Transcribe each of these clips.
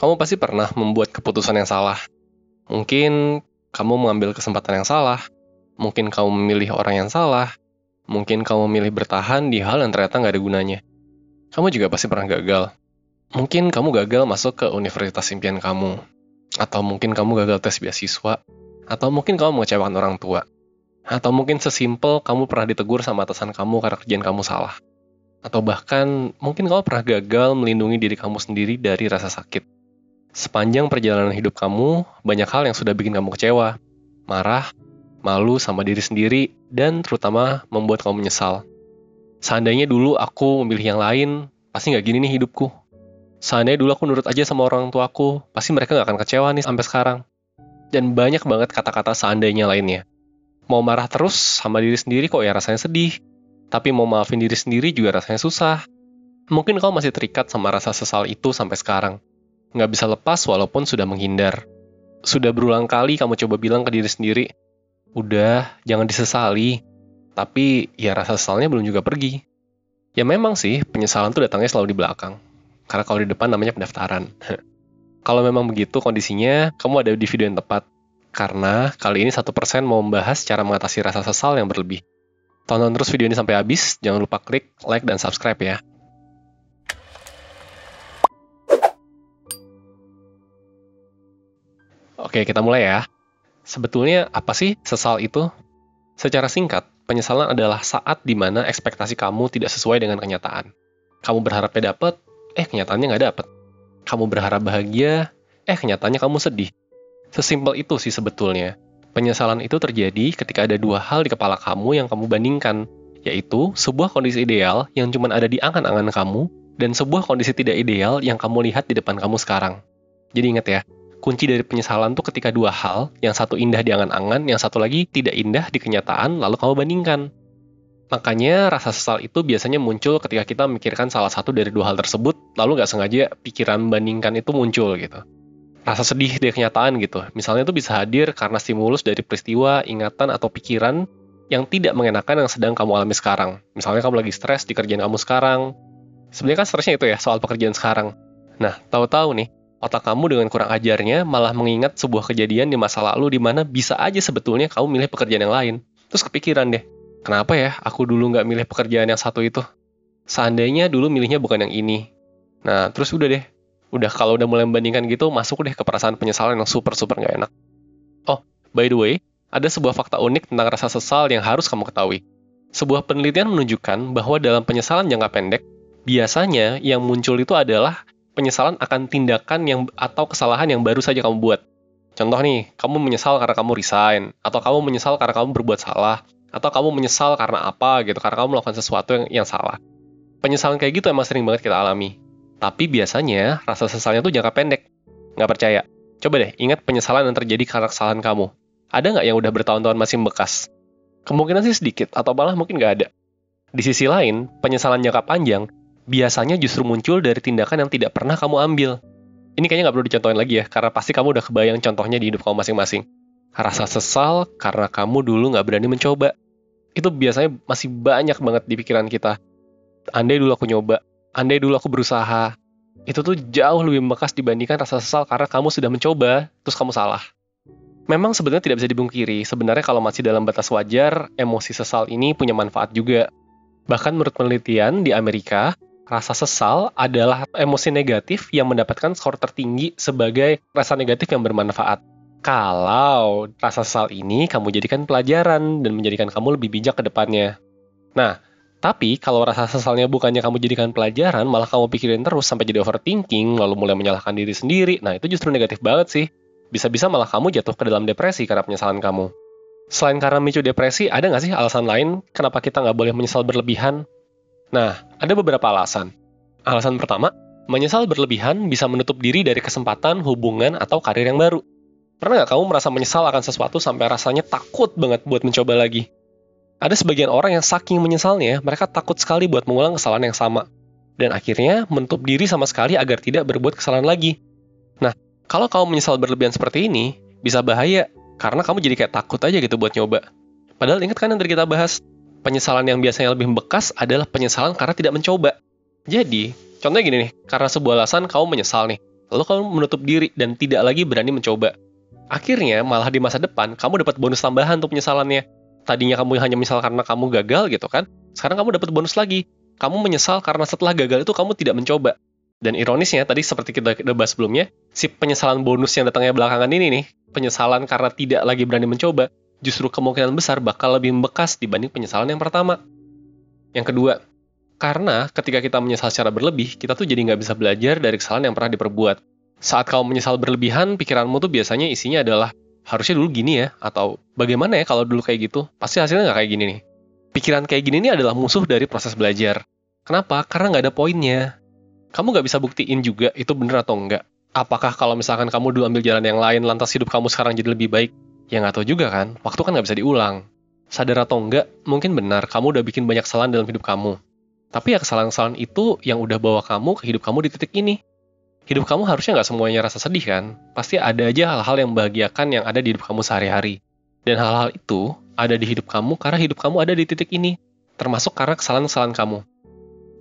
Kamu pasti pernah membuat keputusan yang salah. Mungkin kamu mengambil kesempatan yang salah, mungkin kamu memilih orang yang salah, mungkin kamu memilih bertahan di hal yang ternyata nggak ada gunanya. Kamu juga pasti pernah gagal. Mungkin kamu gagal masuk ke universitas impian kamu, atau mungkin kamu gagal tes beasiswa, atau mungkin kamu mengecewakan orang tua, atau mungkin sesimpel kamu pernah ditegur sama atasan kamu karena kerjaan kamu salah. Atau bahkan mungkin kamu pernah gagal melindungi diri kamu sendiri dari rasa sakit. Sepanjang perjalanan hidup kamu, banyak hal yang sudah bikin kamu kecewa, marah, malu sama diri sendiri, dan terutama membuat kamu menyesal. Seandainya dulu aku memilih yang lain, pasti nggak gini nih hidupku. Seandainya dulu aku nurut aja sama orang tuaku, pasti mereka nggak akan kecewa nih sampai sekarang. Dan banyak banget kata-kata seandainya lainnya. Mau marah terus sama diri sendiri kok ya rasanya sedih. Tapi mau maafin diri sendiri juga rasanya susah. Mungkin kamu masih terikat sama rasa sesal itu sampai sekarang. Nggak bisa lepas walaupun sudah menghindar. Sudah berulang kali kamu coba bilang ke diri sendiri, udah, jangan disesali. Tapi ya rasa sesalnya belum juga pergi. Ya memang sih, penyesalan tuh datangnya selalu di belakang. Karena kalau di depan namanya pendaftaran. Kalau memang begitu kondisinya, kamu ada di video yang tepat. Karena kali ini 1% mau membahas cara mengatasi rasa sesal yang berlebih. Tonton terus video ini sampai habis, jangan lupa klik like dan subscribe ya. Oke, kita mulai ya. Sebetulnya apa sih sesal itu? Secara singkat, penyesalan adalah saat di mana ekspektasi kamu tidak sesuai dengan kenyataan. Kamu berharapnya dapat, kenyataannya nggak dapat. Kamu berharap bahagia, kenyataannya kamu sedih. Sesimpel itu sih sebetulnya. Penyesalan itu terjadi ketika ada dua hal di kepala kamu yang kamu bandingkan, yaitu sebuah kondisi ideal yang cuma ada di angan-angan kamu, dan sebuah kondisi tidak ideal yang kamu lihat di depan kamu sekarang. Jadi ingat ya, kunci dari penyesalan tuh ketika dua hal, yang satu indah di angan-angan, yang satu lagi tidak indah di kenyataan, lalu kamu bandingkan. Makanya rasa sesal itu biasanya muncul ketika kita memikirkan salah satu dari dua hal tersebut, lalu nggak sengaja pikiran membandingkan itu muncul gitu. Rasa sedih dari kenyataan gitu, misalnya itu bisa hadir karena stimulus dari peristiwa, ingatan, atau pikiran yang tidak mengenakan yang sedang kamu alami sekarang. Misalnya kamu lagi stres di kerjaan kamu sekarang. Sebenarnya kan stresnya itu ya, soal pekerjaan sekarang. Nah, tahu-tahu nih, otak kamu dengan kurang ajarnya malah mengingat sebuah kejadian di masa lalu di mana bisa aja sebetulnya kamu milih pekerjaan yang lain. Terus kepikiran deh, kenapa ya aku dulu nggak milih pekerjaan yang satu itu? Seandainya dulu milihnya bukan yang ini. Nah, terus udah deh. Kalau udah mulai membandingkan gitu, masuk deh ke perasaan penyesalan yang super-super nggak enak. Oh, by the way, ada sebuah fakta unik tentang rasa sesal yang harus kamu ketahui. Sebuah penelitian menunjukkan bahwa dalam penyesalan jangka pendek, biasanya yang muncul itu adalah penyesalan akan tindakan atau kesalahan yang baru saja kamu buat. Contoh nih, kamu menyesal karena kamu resign, atau kamu menyesal karena kamu berbuat salah, atau kamu menyesal karena apa gitu, karena kamu melakukan sesuatu yang salah. Penyesalan kayak gitu emang sering banget kita alami. Tapi biasanya rasa sesalnya tuh jangka pendek. Nggak percaya? Coba deh ingat penyesalan yang terjadi karena kesalahan kamu. Ada nggak yang udah bertahun-tahun masih membekas? Kemungkinan sih sedikit, atau malah mungkin nggak ada. Di sisi lain, penyesalan jangka panjang biasanya justru muncul dari tindakan yang tidak pernah kamu ambil. Ini kayaknya nggak perlu dicontohin lagi ya, karena pasti kamu udah kebayang contohnya di hidup kamu masing-masing. Rasa sesal karena kamu dulu nggak berani mencoba. Itu biasanya masih banyak banget di pikiran kita. Andai dulu aku nyoba, andai dulu aku berusaha. Itu tuh jauh lebih membekas dibandingkan rasa sesal karena kamu sudah mencoba, terus kamu salah. Memang sebenarnya tidak bisa dibungkiri, sebenarnya kalau masih dalam batas wajar, emosi sesal ini punya manfaat juga. Bahkan menurut penelitian di Amerika, rasa sesal adalah emosi negatif yang mendapatkan skor tertinggi sebagai rasa negatif yang bermanfaat. Kalau rasa sesal ini kamu jadikan pelajaran dan menjadikan kamu lebih bijak ke depannya. Nah, tapi kalau rasa sesalnya bukannya kamu jadikan pelajaran, malah kamu pikirin terus sampai jadi overthinking, lalu mulai menyalahkan diri sendiri, nah itu justru negatif banget sih. Bisa-bisa malah kamu jatuh ke dalam depresi karena penyesalan kamu. Selain karena memicu depresi, ada nggak sih alasan lain kenapa kita nggak boleh menyesal berlebihan? Nah, ada beberapa alasan. Alasan pertama, menyesal berlebihan bisa menutup diri dari kesempatan, hubungan, atau karir yang baru. Pernah nggak kamu merasa menyesal akan sesuatu sampai rasanya takut banget buat mencoba lagi? Ada sebagian orang yang saking menyesalnya, mereka takut sekali buat mengulang kesalahan yang sama. Dan akhirnya menutup diri sama sekali agar tidak berbuat kesalahan lagi. Nah, kalau kamu menyesal berlebihan seperti ini, bisa bahaya. Karena kamu jadi kayak takut aja gitu buat nyoba. Padahal ingat kan yang tadi kita bahas, penyesalan yang biasanya lebih membekas adalah penyesalan karena tidak mencoba. Jadi, contohnya gini nih, karena sebuah alasan kamu menyesal nih. Lalu kamu menutup diri dan tidak lagi berani mencoba. Akhirnya malah di masa depan kamu dapat bonus tambahan untuk penyesalannya. Tadinya kamu hanya menyesal karena kamu gagal gitu kan. Sekarang kamu dapat bonus lagi. Kamu menyesal karena setelah gagal itu kamu tidak mencoba. Dan ironisnya tadi seperti kita udah bahas sebelumnya, si penyesalan bonus yang datangnya belakangan ini nih, penyesalan karena tidak lagi berani mencoba, justru kemungkinan besar bakal lebih membekas dibanding penyesalan yang pertama. Yang kedua, karena ketika kita menyesal secara berlebih, kita tuh jadi nggak bisa belajar dari kesalahan yang pernah diperbuat. Saat kamu menyesal berlebihan, pikiranmu tuh biasanya isinya adalah, harusnya dulu gini ya, atau bagaimana ya kalau dulu kayak gitu, pasti hasilnya nggak kayak gini nih. Pikiran kayak gini nih adalah musuh dari proses belajar. Kenapa? Karena nggak ada poinnya. Kamu nggak bisa buktiin juga itu bener atau enggak. Apakah kalau misalkan kamu dulu ambil jalan yang lain, lantas hidup kamu sekarang jadi lebih baik? Ya nggak tahu juga kan, waktu kan nggak bisa diulang. Sadar atau enggak, mungkin benar kamu udah bikin banyak kesalahan dalam hidup kamu. Tapi ya kesalahan-kesalahan itu yang udah bawa kamu ke hidup kamu di titik ini. Hidup kamu harusnya nggak semuanya rasa sedih kan? Pasti ada aja hal-hal yang membahagiakan yang ada di hidup kamu sehari-hari. Dan hal-hal itu ada di hidup kamu karena hidup kamu ada di titik ini. Termasuk karena kesalahan-kesalahan kamu.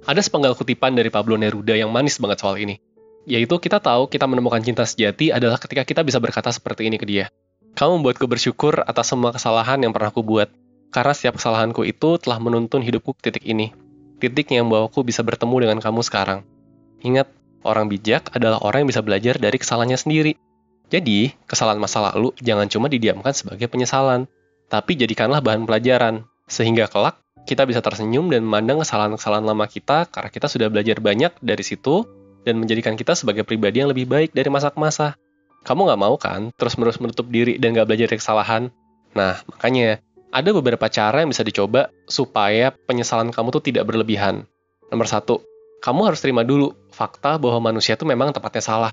Ada sepenggal kutipan dari Pablo Neruda yang manis banget soal ini. Yaitu kita tahu kita menemukan cinta sejati adalah ketika kita bisa berkata seperti ini ke dia. Kamu membuatku bersyukur atas semua kesalahan yang pernah aku buat. Karena setiap kesalahanku itu telah menuntun hidupku ke titik ini. Titik yang membawaku bisa bertemu dengan kamu sekarang. Ingat, orang bijak adalah orang yang bisa belajar dari kesalahannya sendiri. Jadi, kesalahan masa lalu jangan cuma didiamkan sebagai penyesalan, tapi jadikanlah bahan pelajaran, sehingga kelak kita bisa tersenyum dan memandang kesalahan-kesalahan lama kita karena kita sudah belajar banyak dari situ dan menjadikan kita sebagai pribadi yang lebih baik dari masa ke masa. Kamu nggak mau kan terus-menerus menutup diri dan nggak belajar dari kesalahan? Nah, makanya ada beberapa cara yang bisa dicoba supaya penyesalan kamu tuh tidak berlebihan. Nomor 1, kamu harus terima dulu fakta bahwa manusia itu memang tempatnya salah.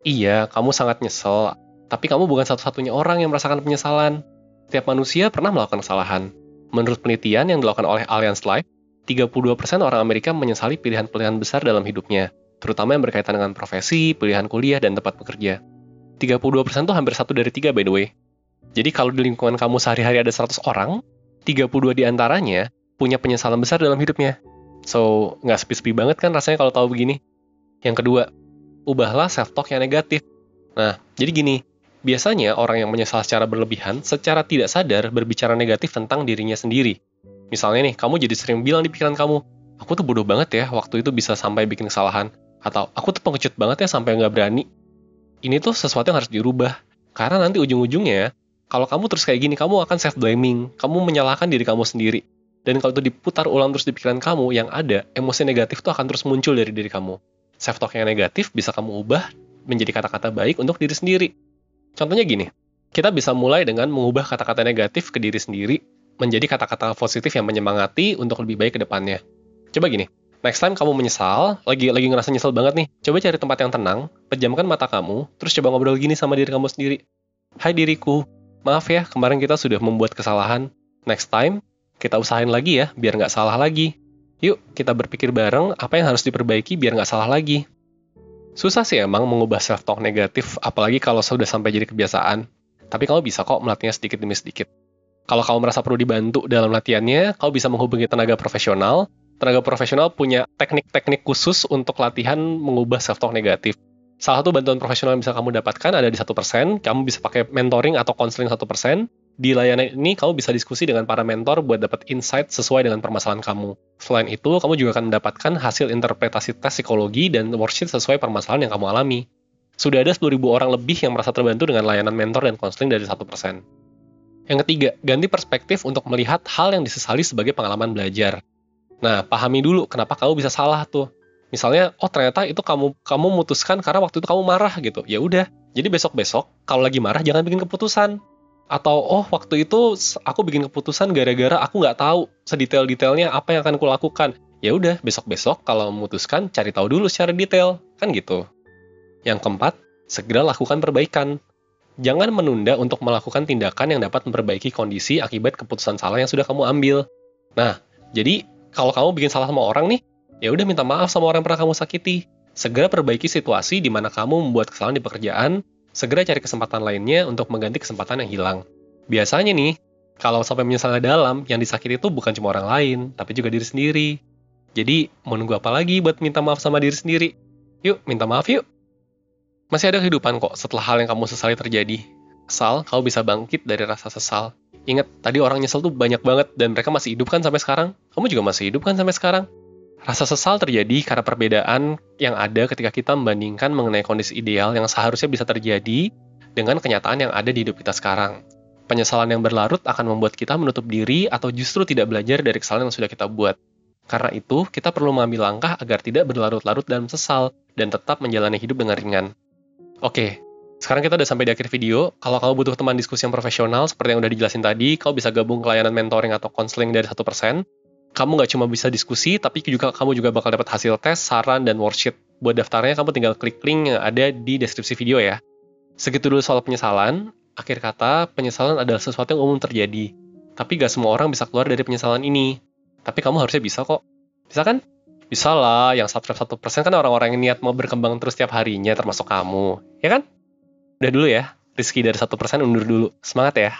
Iya, kamu sangat nyesel, tapi kamu bukan satu-satunya orang yang merasakan penyesalan. Setiap manusia pernah melakukan kesalahan. Menurut penelitian yang dilakukan oleh Allianz Life, 32% orang Amerika menyesali pilihan-pilihan besar dalam hidupnya, terutama yang berkaitan dengan profesi, pilihan kuliah, dan tempat bekerja. 32% itu hampir 1 dari 3 by the way. Jadi kalau di lingkungan kamu sehari-hari ada 100 orang, 32 diantaranya punya penyesalan besar dalam hidupnya. So, nggak sepi-sepi banget kan rasanya kalau tahu begini. Yang kedua, ubahlah self-talk yang negatif. Nah, jadi gini, biasanya orang yang menyesal secara berlebihan, secara tidak sadar berbicara negatif tentang dirinya sendiri. Misalnya nih, kamu jadi sering bilang di pikiran kamu, aku tuh bodoh banget ya waktu itu bisa sampai bikin kesalahan. Atau, aku tuh pengecut banget ya sampai nggak berani. Ini tuh sesuatu yang harus dirubah. Karena nanti ujung-ujungnya, kalau kamu terus kayak gini, kamu akan self-blaming. Kamu menyalahkan diri kamu sendiri. Dan kalau itu diputar ulang terus di pikiran kamu, yang ada, emosi negatif tuh akan terus muncul dari diri kamu. Self-talk yang negatif bisa kamu ubah menjadi kata-kata baik untuk diri sendiri. Contohnya gini, kita bisa mulai dengan mengubah kata-kata negatif ke diri sendiri menjadi kata-kata positif yang menyemangati untuk lebih baik ke depannya. Coba gini, next time kamu menyesal, lagi ngerasa nyesel banget nih, coba cari tempat yang tenang, pejamkan mata kamu, terus coba ngobrol gini sama diri kamu sendiri. Hai diriku, maaf ya kemarin kita sudah membuat kesalahan. Next time, kita usahain lagi ya, biar nggak salah lagi. Yuk, kita berpikir bareng apa yang harus diperbaiki biar nggak salah lagi. Susah sih emang mengubah self-talk negatif, apalagi kalau sudah sampai jadi kebiasaan. Tapi kamu bisa kok melatihnya sedikit demi sedikit. Kalau kamu merasa perlu dibantu dalam latihannya, kamu bisa menghubungi tenaga profesional. Tenaga profesional punya teknik-teknik khusus untuk latihan mengubah self-talk negatif. Salah satu bantuan profesional yang bisa kamu dapatkan ada di 1%, kamu bisa pakai mentoring atau counseling 1%. Di layanan ini, kamu bisa diskusi dengan para mentor buat dapat insight sesuai dengan permasalahan kamu. Selain itu, kamu juga akan mendapatkan hasil interpretasi tes psikologi dan worksheet sesuai permasalahan yang kamu alami. Sudah ada 10.000 orang lebih yang merasa terbantu dengan layanan mentor dan counseling dari 1%. Yang ketiga, ganti perspektif untuk melihat hal yang disesali sebagai pengalaman belajar. Nah, pahami dulu kenapa kamu bisa salah tuh. Misalnya, oh ternyata itu kamu memutuskan karena waktu itu kamu marah gitu. Ya udah, jadi besok-besok kalau lagi marah jangan bikin keputusan. Atau, oh waktu itu aku bikin keputusan gara-gara aku nggak tahu sedetail-detailnya apa yang akan aku lakukan. Ya udah, besok-besok kalau memutuskan cari tahu dulu secara detail, kan gitu. Yang keempat, segera lakukan perbaikan. Jangan menunda untuk melakukan tindakan yang dapat memperbaiki kondisi akibat keputusan salah yang sudah kamu ambil. Nah, jadi kalau kamu bikin salah sama orang nih, ya udah minta maaf sama orang yang pernah kamu sakiti. Segera perbaiki situasi di mana kamu membuat kesalahan di pekerjaan. Segera cari kesempatan lainnya untuk mengganti kesempatan yang hilang. Biasanya nih, kalau sampai menyesal dalam, yang disakiti itu bukan cuma orang lain, tapi juga diri sendiri. Jadi, mau nunggu apa lagi buat minta maaf sama diri sendiri? Yuk, minta maaf yuk! Masih ada kehidupan kok setelah hal yang kamu sesali terjadi. Asal kamu bisa bangkit dari rasa sesal. Ingat, tadi orang nyesel tuh banyak banget dan mereka masih hidup kan sampai sekarang. Kamu juga masih hidup kan sampai sekarang. Rasa sesal terjadi karena perbedaan yang ada ketika kita membandingkan mengenai kondisi ideal yang seharusnya bisa terjadi dengan kenyataan yang ada di hidup kita sekarang. Penyesalan yang berlarut akan membuat kita menutup diri atau justru tidak belajar dari kesalahan yang sudah kita buat. Karena itu, kita perlu mengambil langkah agar tidak berlarut-larut dalam sesal dan tetap menjalani hidup dengan ringan. Oke, sekarang kita udah sampai di akhir video. Kalau kamu butuh teman diskusi yang profesional, seperti yang udah dijelasin tadi, kamu bisa gabung ke layanan mentoring atau konseling dari 1%. Kamu nggak cuma bisa diskusi, tapi kamu juga bakal dapat hasil tes, saran, dan worksheet. Buat daftarnya, kamu tinggal klik link yang ada di deskripsi video ya. Segitu dulu soal penyesalan. Akhir kata, penyesalan adalah sesuatu yang umum terjadi. Tapi gak semua orang bisa keluar dari penyesalan ini. Tapi kamu harusnya bisa kok. Bisa kan? Bisa lah, yang subscribe 1% kan orang-orang yang niat mau berkembang terus tiap harinya, termasuk kamu. Ya kan? Udah dulu ya, Rizky dari 1% undur dulu. Semangat ya!